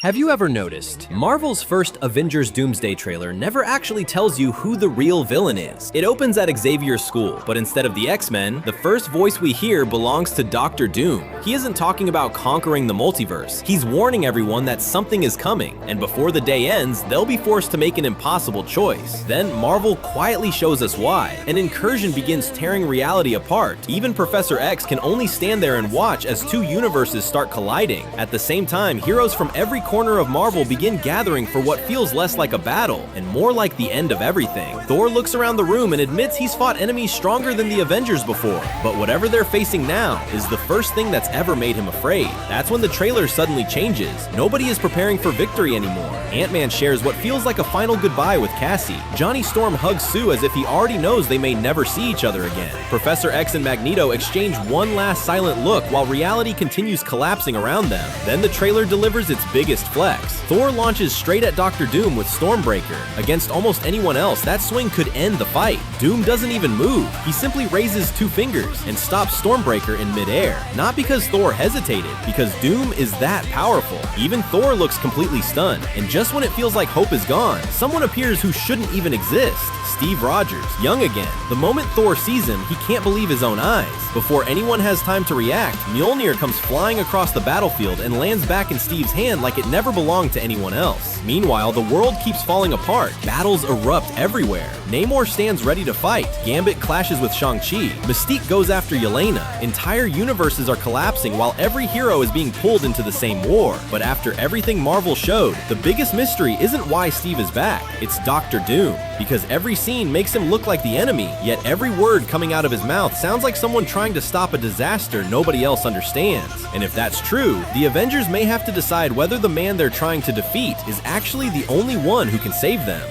Have you ever noticed, Marvel's first Avengers Doomsday trailer never actually tells you who the real villain is? It opens at Xavier's school, but instead of the X-Men, the first voice we hear belongs to Dr. Doom. He isn't talking about conquering the multiverse, he's warning everyone that something is coming, and before the day ends, they'll be forced to make an impossible choice. Then Marvel quietly shows us why. An incursion begins tearing reality apart. Even Professor X can only stand there and watch as two universes start colliding. At the same time, heroes from every corner of Marvel begin gathering for what feels less like a battle and more like the end of everything. Thor looks around the room and admits he's fought enemies stronger than the Avengers before, but whatever they're facing now is the first thing that's ever made him afraid. That's when the trailer suddenly changes. Nobody is preparing for victory anymore. Ant-Man shares what feels like a final goodbye with Cassie. Johnny Storm hugs Sue as if he already knows they may never see each other again. Professor X and Magneto exchange one last silent look while reality continues collapsing around them. Then the trailer delivers its biggest flex. Thor launches straight at Dr. Doom with Stormbreaker. Against almost anyone else, that swing could end the fight. Doom doesn't even move. He simply raises two fingers and stops Stormbreaker in midair. Not because Thor hesitated, because Doom is that powerful. Even Thor looks completely stunned, and just when it feels like hope is gone, someone appears who shouldn't even exist. Steve Rogers, young again. The moment Thor sees him, he can't believe his own eyes. Before anyone has time to react, Mjolnir comes flying across the battlefield and lands back in Steve's hand like it never belonged to anyone else. Meanwhile, the world keeps falling apart. Battles erupt everywhere. Namor stands ready to fight. Gambit clashes with Shang-Chi. Mystique goes after Yelena. Entire universes are collapsing while every hero is being pulled into the same war. But after everything Marvel showed, the biggest mystery isn't why Steve is back. It's Dr. Doom. Because every scene makes him look like the enemy, yet every word coming out of his mouth sounds like someone trying to stop a disaster nobody else understands. And if that's true, the Avengers may have to decide whether the man they're trying to defeat is actually the only one who can save them.